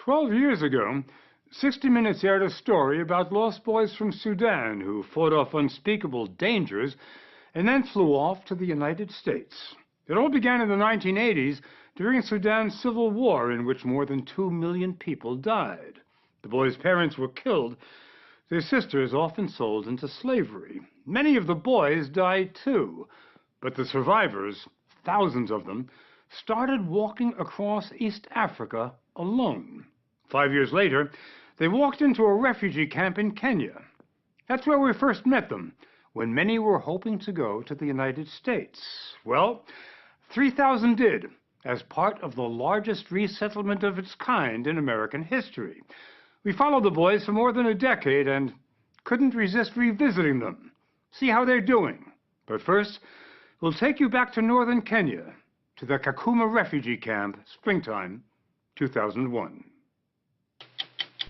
12 years ago, 60 Minutes aired a story about lost boys from Sudan who fought off unspeakable dangers and then flew off to the United States. It all began in the 1980s during Sudan's civil war, in which more than 2 million people died. The boys' parents were killed, their sisters often sold into slavery. Many of the boys died too, but the survivors, thousands of them, started walking across East Africa alone. 5 years later, they walked into a refugee camp in Kenya. That's where we first met them, when many were hoping to go to the United States. Well, 3,000 did, as part of the largest resettlement of its kind in American history. We followed the boys for more than a decade and couldn't resist revisiting them, see how they're doing. But first, we'll take you back to northern Kenya, to the Kakuma refugee camp, springtime 2001.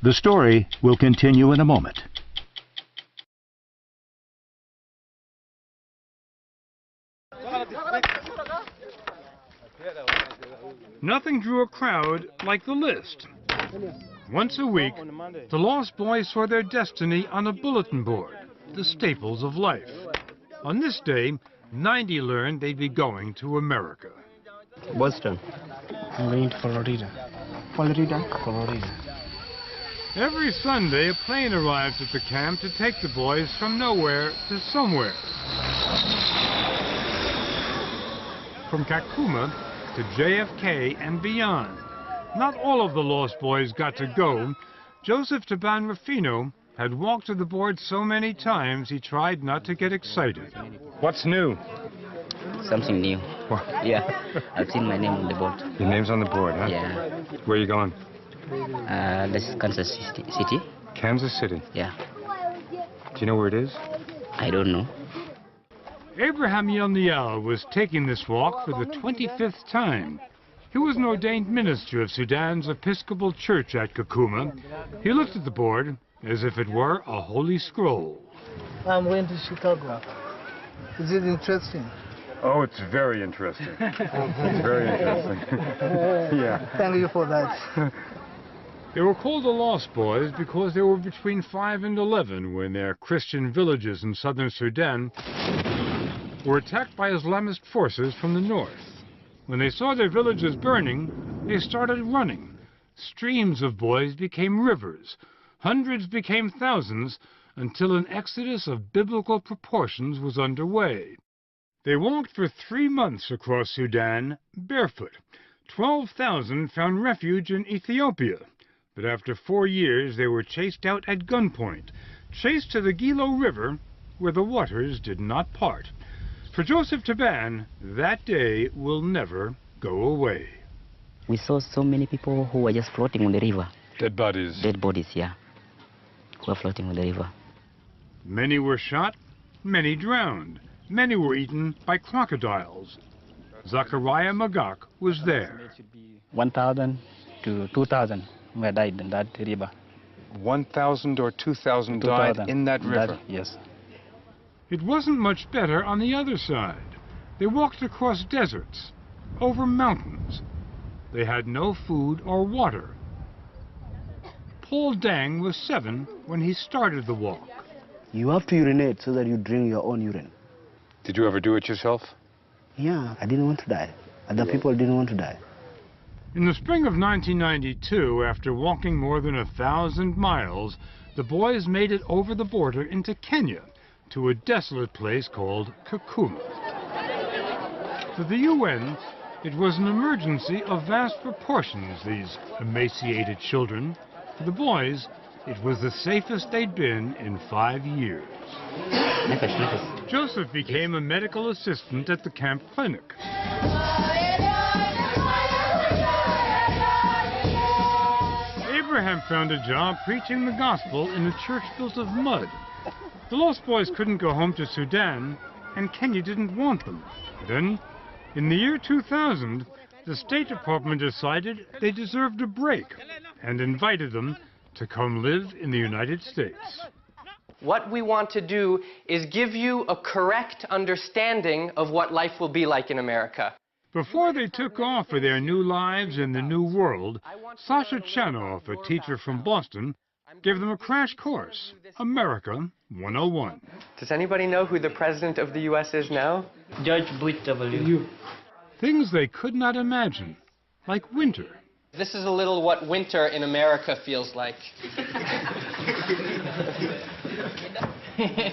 The story will continue in a moment. Nothing drew a crowd like the list. Once a week, the lost boys saw their destiny on a bulletin board, the staples of life. On this day, 90 learned they'd be going to America. Boston. I'm going to Florida. Florida. Every Sunday, a plane arrives at the camp to take the boys from nowhere to somewhere. From Kakuma to JFK and beyond. Not all of the lost boys got to go. Joseph Taban Rufino had walked to the board so many times he tried not to get excited. What's new? Something new. What? Yeah, I've seen my name on the board. Your name's on the board, huh? Yeah. Where are you going? This is Kansas City. Kansas City. Yeah. Do you know where it is? I don't know. Abraham Yelniel was taking this walk for the 25th time. He was an ordained minister of Sudan's Episcopal Church at Kakuma. He looked at the board as if it were a holy scroll. I'm going to Chicago. Is it interesting? Oh, it's very interesting. It's very interesting. Yeah. Thank you for that. They were called the Lost Boys because they were between 5 and 11 when their Christian villages in southern Sudan were attacked by Islamist forces from the north. When they saw their villages burning, they started running. Streams of boys became rivers. Hundreds became thousands until an exodus of biblical proportions was underway. They walked for 3 months across Sudan barefoot. 12,000 found refuge in Ethiopia. But after 4 years, they were chased out at gunpoint, chased to the Gilo River, where the waters did not part. For Joseph Taban, that day will never go away. We saw so many people who were just floating on the river. Dead bodies. Dead bodies, yeah. Who were floating on the river. Many were shot, many drowned. Many were eaten by crocodiles. Zachariah Magak was there. 1,000 to 2,000 were died in that river. 1,000 or 2,000 died in that river? Yes. It wasn't much better on the other side. They walked across deserts, over mountains. They had no food or water. Paul Dang was 7 when he started the walk. You have to urinate so that you drink your own urine. Did you ever do it yourself? Yeah, I didn't want to die. Other people didn't want to die. In the spring of 1992, after walking more than 1,000 miles, the boys made it over the border into Kenya to a desolate place called Kakuma. For the UN, it was an emergency of vast proportions, these emaciated children. For the boys, it was the safest they'd been in 5 years. Joseph became a medical assistant at the camp clinic. Abraham found a job preaching the gospel in a church built of mud. The Lost Boys couldn't go home to Sudan, and Kenya didn't want them. Then, in the year 2000, the State Department decided they deserved a break and invited them to come live in the United States. What we want to do is give you a correct understanding of what life will be like in America. Before they took off for their new lives in the new world, Sasha Chanoff, a teacher from Boston, gave them a crash course, America 101. Does anybody know who the president of the U.S. is now? George Bush W. Things they could not imagine, like winter. This is a little what winter in America feels like.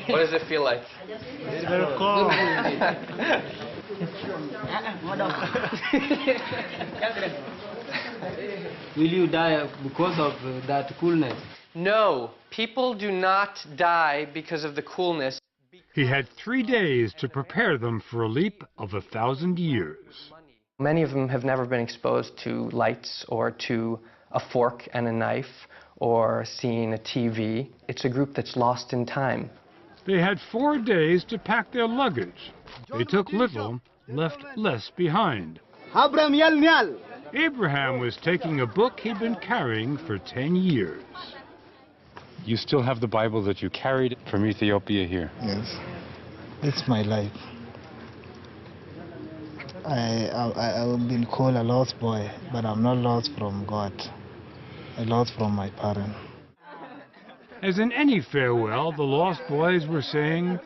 What does it feel like? It's very cold. Will you die because of that coolness? No, people do not die because of the coolness. He had 3 days to prepare them for a leap of 1,000 years. Many of them have never been exposed to lights or to a fork and a knife or seen a TV. It's a group that's lost in time. They had 4 days to pack their luggage. They took little, left less behind. Abraham was taking a book he'd been carrying for 10 years. You still have the Bible that you carried from Ethiopia here? Yes, it's my life. I've been called a lost boy, but I'm not lost from God. I'm lost from my parents. As in any farewell, the lost boys were saying,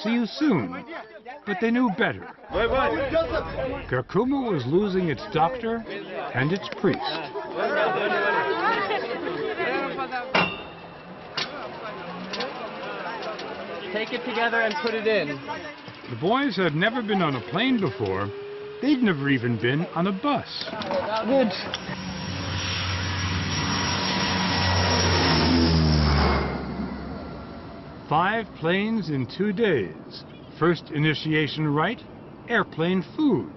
"See you soon." But they knew better. Kakuma was losing its doctor and its priest. Take it together and put it in. The boys had never been on a plane before. They'd never even been on a bus. Good. Five planes in 2 days. First initiation rite, airplane food.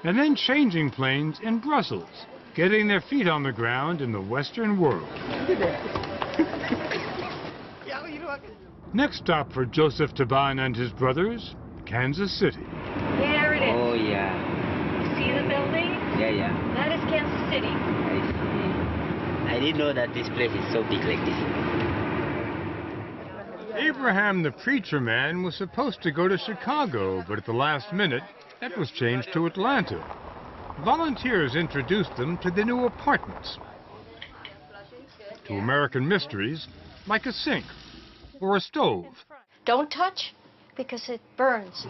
And then changing planes in Brussels, getting their feet on the ground in the Western world. Next stop for Joseph Taban and his brothers, Kansas City. There it is. Oh, yeah. You see the building? Yeah. That is Kansas City. I see. I didn't know that this place is so big like this. Abraham the preacher man was supposed to go to Chicago, but at the last minute, that was changed to Atlanta. Volunteers introduced them to the new apartments, to American mysteries like a sink or a stove. Don't touch because it burns.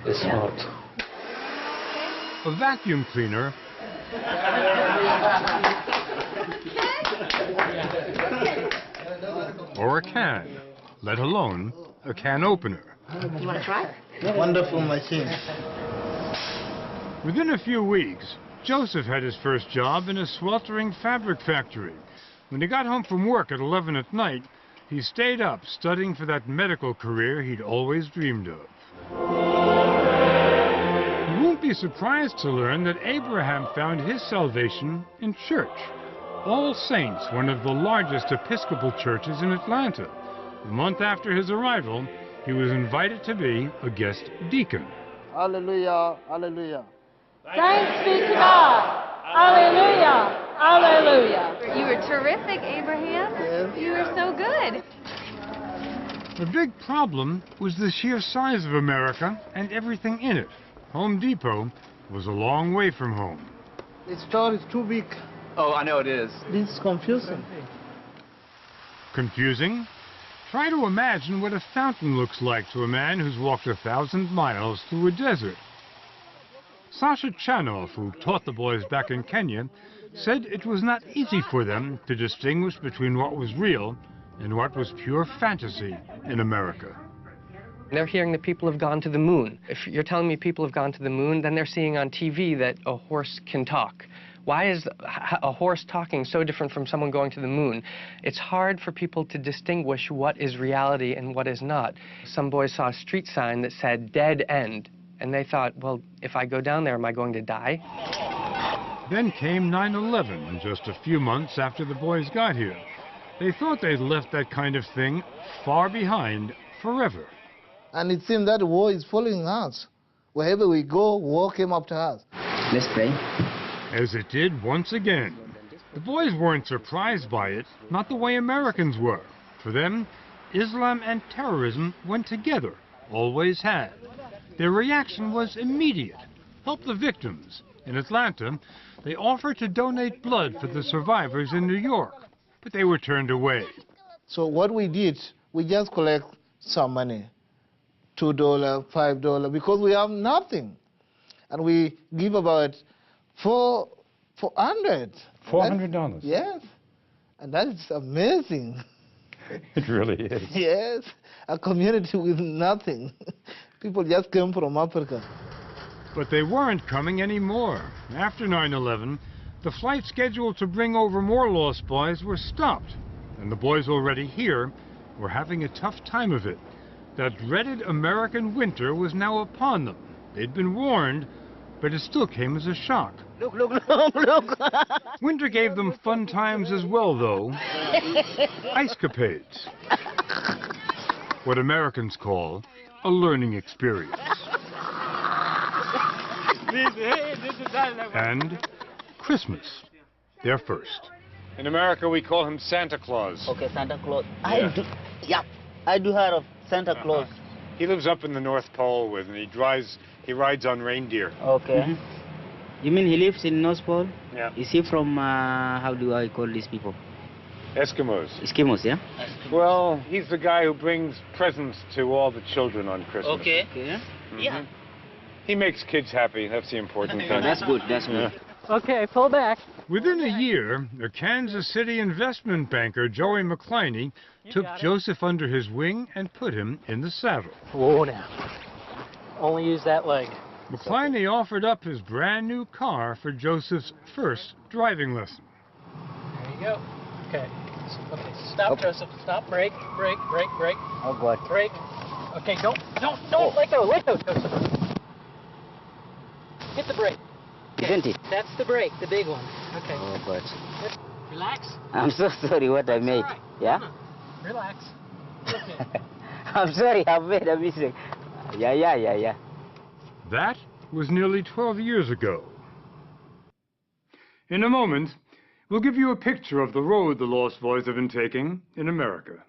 It's hot. A vacuum cleaner, or a can, let alone a can opener. You want to try? Wonderful machine. Within a few weeks, Joseph had his first job in a sweltering fabric factory. When he got home from work at 11 at night, he stayed up studying for that medical career he'd always dreamed of. You won't be surprised to learn that Abraham found his salvation in church. All Saints, one of the largest Episcopal churches in Atlanta. A month after his arrival, he was invited to be a guest deacon. Hallelujah, hallelujah. Thanks be to God. Hallelujah. Hallelujah. You were terrific, Abraham. Yes. You were so good. The big problem was the sheer size of America and everything in it. Home Depot was a long way from home. The store is too big. Oh, I know it is. This is confusing. Confusing? Try to imagine what a fountain looks like to a man who's walked 1,000 miles through a desert. Sasha Chanoff, who taught the boys back in Kenya, said it was not easy for them to distinguish between what was real and what was pure fantasy in America. They're hearing that people have gone to the moon. If you're telling me people have gone to the moon, then they're seeing on TV that a horse can talk. Why is a horse talking so different from someone going to the moon? It's hard for people to distinguish what is reality and what is not. Some boys saw a street sign that said dead end, and they thought, well, if I go down there, am I going to die? Then came 9/11, just a few months after the boys got here. They thought they'd left that kind of thing far behind forever. And it seems that war is following us. Wherever we go, war came after us. Let's pray. As it did once again. The boys weren't surprised by it, not the way Americans were. For them, Islam and terrorism went together, always had. Their reaction was immediate. Help the victims. In Atlanta, they offered to donate blood for the survivors in New York, but they were turned away. So what we did, we just collect some money, $2, $5, because we have nothing. And we give about $400. $400? Yes. And that is amazing. It really is. Yes. A community with nothing. People just came from Africa. But they weren't coming anymore. After 9/11, the flights scheduled to bring over more lost boys were stopped. And the boys already here were having a tough time of it. That dreaded American winter was now upon them. They'd been warned, but it still came as a shock. Look, look, look, look. Winter gave them fun times as well, though. Ice-capades. What Americans call a learning experience. And Christmas, their first. In America, we call him Santa Claus. Okay, Santa Claus. Yeah. I do heard of Santa Claus. He lives up in the North Pole and he rides on reindeer. Okay. You mean he lives in North Pole? Yeah. Is he from, how do I call these people? Eskimos. Eskimos, yeah? Well, he's the guy who brings presents to all the children on Christmas. Okay. Yeah. He makes kids happy. That's the important thing. That's good, that's good. Okay, pull back. Within a year, a Kansas City investment banker, Joey McCliney, took Joseph under his wing and put him in the saddle. Whoa now. Only use that leg. McCliney offered up his brand new car for Joseph's first driving lesson. There you go. Okay. Okay, stop, Joseph. Stop. Brake. Brake. Brake. Brake. Oh, God. Brake. Okay, don't. Let go. Let go, Joseph. Hit the brake. Isn't it? That's the brake, the big one. Okay. Oh, God. Relax. I'm so sorry what I made. All right. Yeah? Relax. Okay. I'm sorry, I made a mistake. Yeah. That was nearly 12 years ago. In a moment, we'll give you a picture of the road the Lost Boys have been taking in America.